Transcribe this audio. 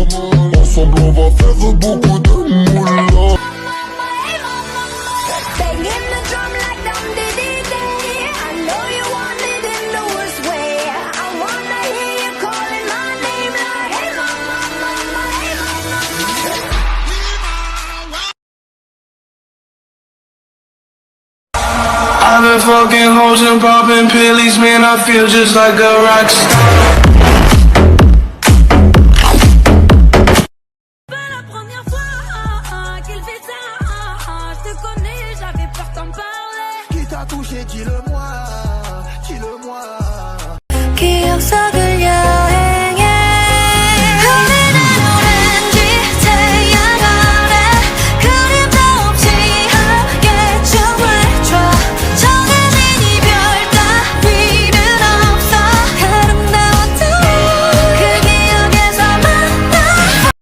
Ensemble on va faire beaucoup de moula. Banging the drum like dum diddy day. I know you want it in the worst way. I wanna hear you calling my name like, hey mama, mama, hey mama. I've been fucking hoes and popping pillies, man, I feel just like a rock star. Pas la première fois qu'il fait ça. Je te connais, j'avais peur d'en parler. Qui t'a touché, dis-le-moi, dis-le-moi. Qui en savait